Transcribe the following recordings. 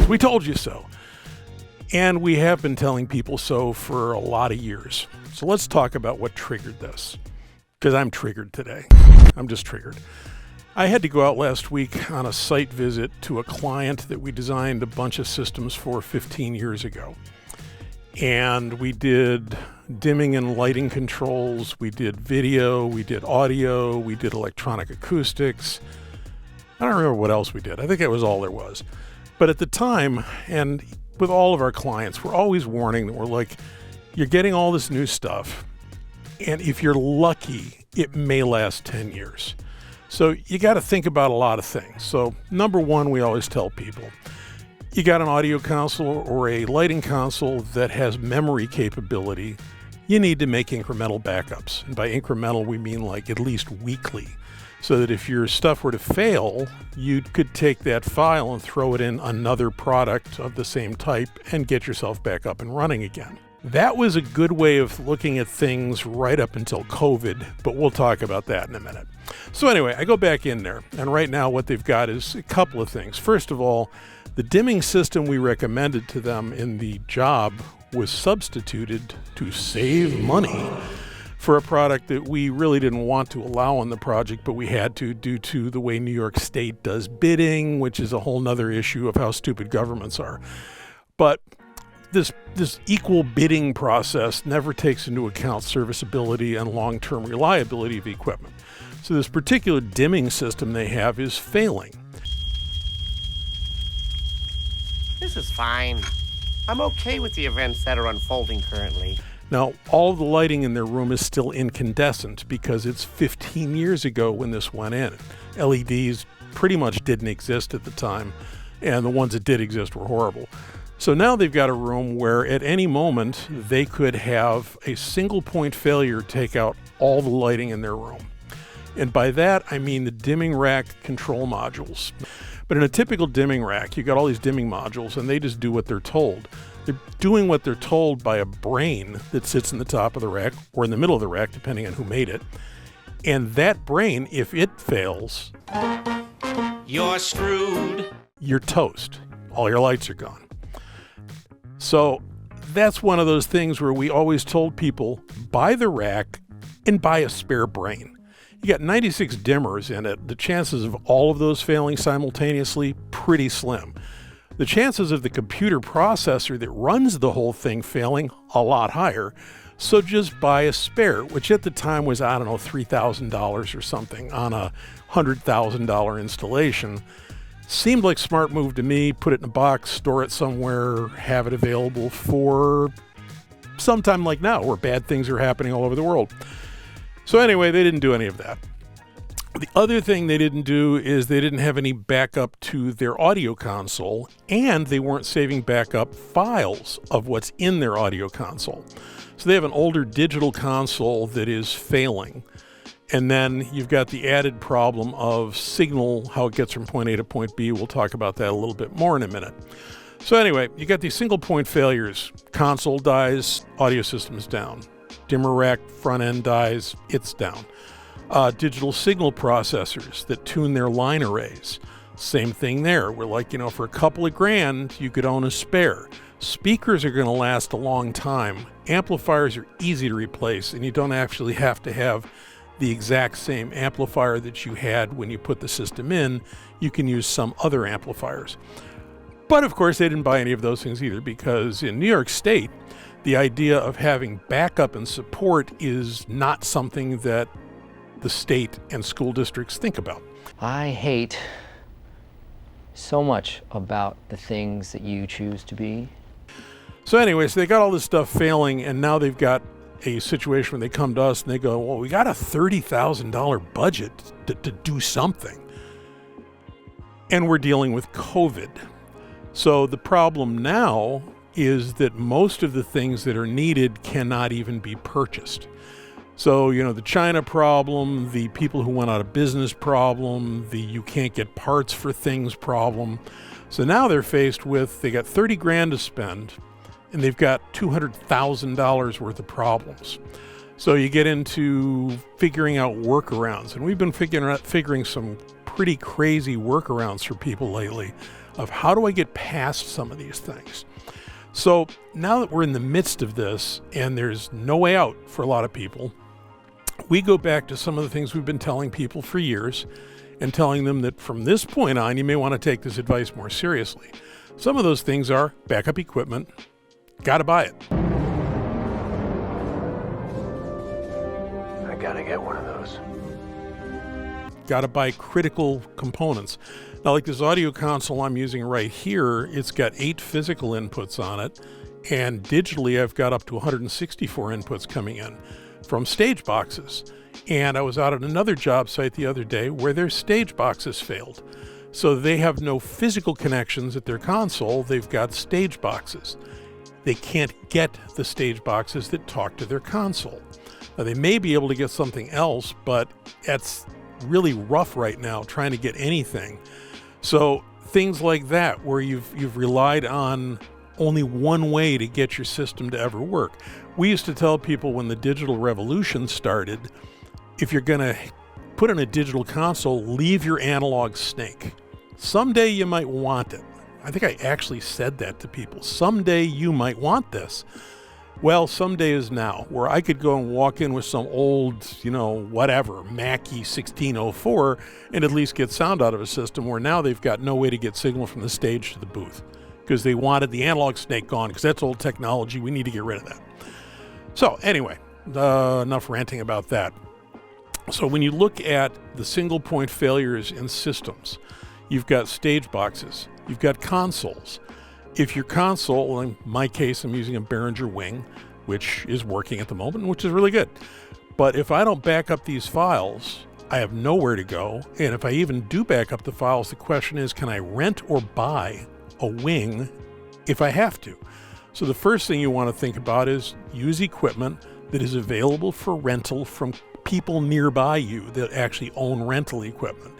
We told you so. And we have been telling people so for a lot of years. So let's talk about what triggered this. Because I'm triggered today. I'm just triggered. I had to go out last week on a site visit to a client that we designed a bunch of systems for 15 years ago. And we did dimming and lighting controls, we did video, we did audio, we did electronic acoustics. I don't remember what else we did. I think that was all there was. But at the time, and with all of our clients, we're always warning that we're like, you're getting all this new stuff, and if you're lucky, it may last 10 years. So you got to think about a lot of things. So number one, we always tell people, you got an audio console or a lighting console that has memory capability, you need to make incremental backups. And by incremental, we mean like at least weekly. So that if your stuff were to fail, you could take that file and throw it in another product of the same type and get yourself back up and running again. That was a good way of looking at things right up until COVID, but we'll talk about that in a minute. So anyway, I go back in there, and right now what they've got is a couple of things. First of all, the dimming system we recommended to them in the job was substituted to save money for a product that we really didn't want to allow on the project, but we had to due to the way New York State does bidding, which is a whole nother issue of how stupid governments are. But this equal bidding process never takes into account serviceability and long-term reliability of equipment. So this particular dimming system they have is failing. This is fine. I'm okay with the events that are unfolding currently. Now, all the lighting in their room is still incandescent because it's 15 years ago when this went in. LEDs pretty much didn't exist at the time, and the ones that did exist were horrible. So now they've got a room where at any moment they could have a single point failure take out all the lighting in their room. And by that, I mean the dimming rack control modules. But in a typical dimming rack, you got all these dimming modules and they just do what they're told. They're doing what they're told by a brain that sits in the top of the rack or in the middle of the rack, depending on who made it. And that brain, if it fails, You're screwed. You're toast. All your lights are gone. So that's one of those things where we always told people, buy the rack and buy a spare brain. You got 96 dimmers in it. The chances of all of those failing simultaneously, pretty slim. The chances of the computer processor that runs the whole thing failing, a lot higher. So just buy a spare, which at the time was, I don't know, $3,000 or something on a $100,000 installation. Seemed like a smart move to me. Put it in a box, store it somewhere, have it available for sometime like now where bad things are happening all over the world. So anyway, they didn't do any of that. The other thing they didn't do is they didn't have any backup to their audio console, and they weren't saving backup files of what's in their audio console. So they have an older digital console that is failing. And then you've got the added problem of signal, how it gets from point A to point B. We'll talk about that a little bit more in a minute. So anyway, you got these single point failures. Console dies, audio system is down. Dimmer rack front end dies, it's down. Digital signal processors that tune their line arrays. Same thing there. We're like, for a couple of grand, you could own a spare. Speakers are going to last a long time. Amplifiers are easy to replace, and you don't actually have to have the exact same amplifier that you had when you put the system in. You can use some other amplifiers. But of course, they didn't buy any of those things either, because in New York State, the idea of having backup and support is not something that the state and school districts think about. I hate so much about the things that you choose to be. So anyway, so they got all this stuff failing, and now they've got a situation where they come to us and they go, well, we got a $30,000 budget to do something. And we're dealing with COVID. So the problem now is that most of the things that are needed cannot even be purchased. So, the China problem, the people who went out of business problem, the you can't get parts for things problem. So now they're faced with, they got 30 grand to spend, and they've got $200,000 worth of problems. So you get into figuring out workarounds, and we've been figuring some pretty crazy workarounds for people lately. of how do I get past some of these things. So now that we're in the midst of this and there's no way out for a lot of people, we go back to some of the things we've been telling people for years and telling them that from this point on, you may want to take this advice more seriously. Some of those things are backup equipment, got to buy it. I gotta get one of those. Got to buy critical components. Now, like this audio console I'm using right here, it's got 8 physical inputs on it, and digitally I've got up to 164 inputs coming in from stage boxes. And I was out at another job site the other day where their stage boxes failed. So they have no physical connections at their console, they've got stage boxes. They can't get the stage boxes that talk to their console. Now, they may be able to get something else, but that's really rough right now trying to get anything. So things like that where you've relied on only one way to get your system to ever work. We used to tell people when the digital revolution started, if you're going to put in a digital console, leave your analog snake. Someday you might want it. I think I actually said that to people. Someday you might want this. Well, someday is now, where I could go and walk in with some old, whatever, Mackie 1604 and at least get sound out of a system where now they've got no way to get signal from the stage to the booth because they wanted the analog snake gone because that's old technology. We need to get rid of that. So anyway, enough ranting about that. So when you look at the single point failures in systems, you've got stage boxes, you've got consoles. If your console, in my case, I'm using a Behringer Wing, which is working at the moment, which is really good. But if I don't back up these files, I have nowhere to go. And if I even do back up the files, the question is, can I rent or buy a wing if I have to? So the first thing you want to think about is use equipment that is available for rental from people nearby you that actually own rental equipment.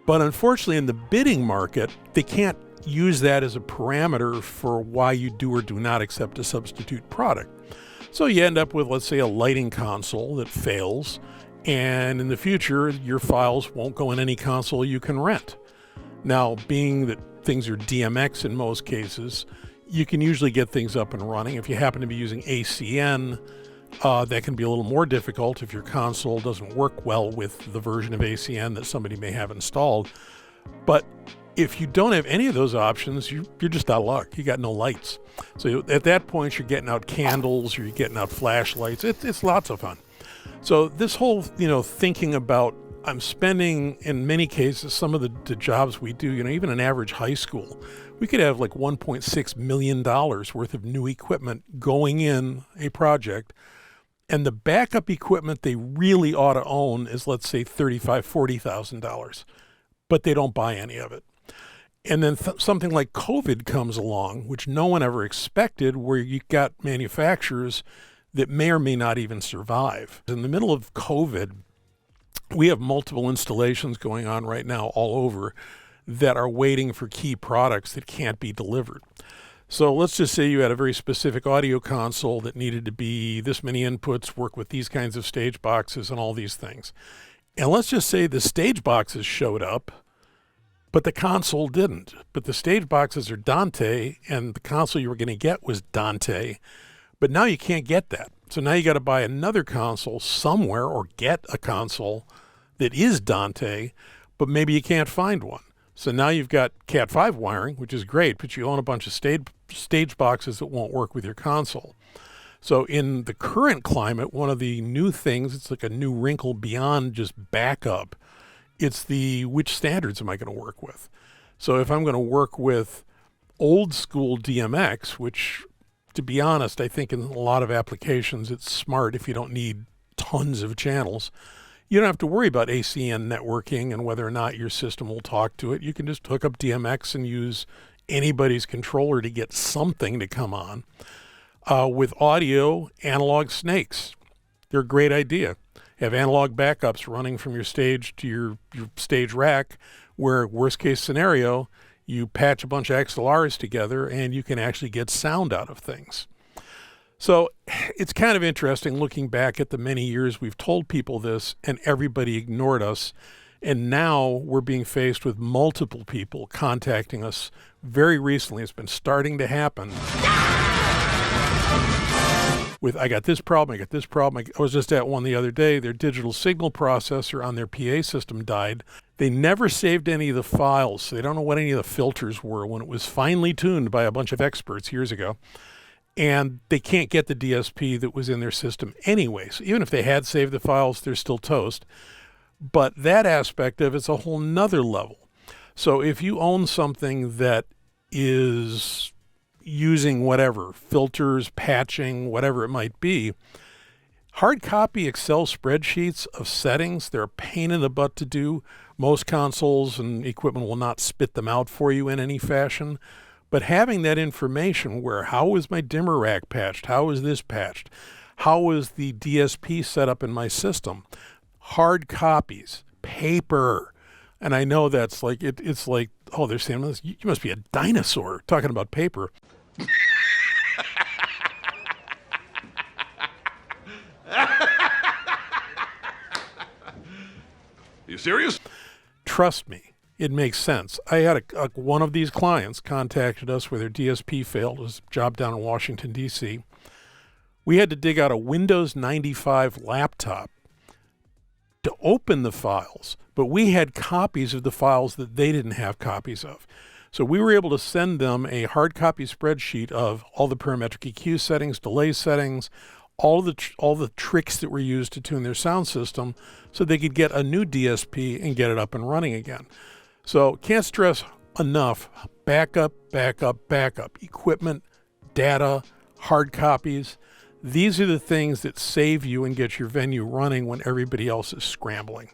But unfortunately, in the bidding market, they can't use that as a parameter for why you do or do not accept a substitute product. So you end up with, let's say, a lighting console that fails, and in the future, your files won't go in any console you can rent. Now, being that things are DMX in most cases, you can usually get things up and running. If you happen to be using ACN, that can be a little more difficult if your console doesn't work well with the version of ACN that somebody may have installed. But if you don't have any of those options, you're just out of luck. You got no lights. So at that point, you're getting out candles or you're getting out flashlights. It's lots of fun. So this whole, thinking about, I'm spending, in many cases, some of the jobs we do, even an average high school, we could have like $1.6 million worth of new equipment going in a project. And the backup equipment they really ought to own is, let's say, $35,000, $40,000, but they don't buy any of it. And then something like COVID comes along, which no one ever expected, where you got manufacturers that may or may not even survive. In the middle of COVID, we have multiple installations going on right now all over that are waiting for key products that can't be delivered. So let's just say you had a very specific audio console that needed to be this many inputs, work with these kinds of stage boxes and all these things. And let's just say the stage boxes showed up, but the console didn't. But the stage boxes are Dante, and the console you were going to get was Dante. But now you can't get that. So now you got to buy another console somewhere or get a console that is Dante, but maybe you can't find one. So now you've got Cat5 wiring, which is great, but you own a bunch of stage boxes that won't work with your console. So in the current climate, one of the new things, it's like a new wrinkle beyond just backup. It's which standards am I going to work with? So if I'm going to work with old school DMX, which, to be honest, I think in a lot of applications, it's smart if you don't need tons of channels. You don't have to worry about ACN networking and whether or not your system will talk to it. You can just hook up DMX and use anybody's controller to get something to come on. With audio, analog snakes. They're a great idea. Have analog backups running from your stage to your stage rack, where worst case scenario, you patch a bunch of XLRs together and you can actually get sound out of things. So it's kind of interesting looking back at the many years we've told people this and everybody ignored us. And now we're being faced with multiple people contacting us very recently. It's been starting to happen. With, I got this problem, I got this problem. I was just at one the other day. Their digital signal processor on their PA system died. They never saved any of the files, so they don't know what any of the filters were when it was finely tuned by a bunch of experts years ago. And they can't get the DSP that was in their system anyway. So even if they had saved the files, they're still toast. But that aspect of it's a whole nother level. So if you own something that is using whatever, filters, patching, whatever it might be, hard copy Excel spreadsheets of settings, they're a pain in the butt to do. Most consoles and equipment will not spit them out for you in any fashion. But having that information where, how is my dimmer rack patched? How is this patched? How is the DSP set up in my system? Hard copies, paper. And I know that's like, it's like, oh, they're saying, you must be a dinosaur talking about paper. You serious? Trust me, it makes sense. I had one of these clients contacted us where their DSP failed. It was a job down in Washington, D.C. We had to dig out a Windows 95 laptop to open the files, but we had copies of the files that they didn't have copies of. So we were able to send them a hard copy spreadsheet of all the parametric EQ settings, delay settings, all the tricks that were used to tune their sound system so they could get a new DSP and get it up and running again. So can't stress enough, backup, backup, backup, equipment, data, hard copies. These are the things that save you and get your venue running when everybody else is scrambling.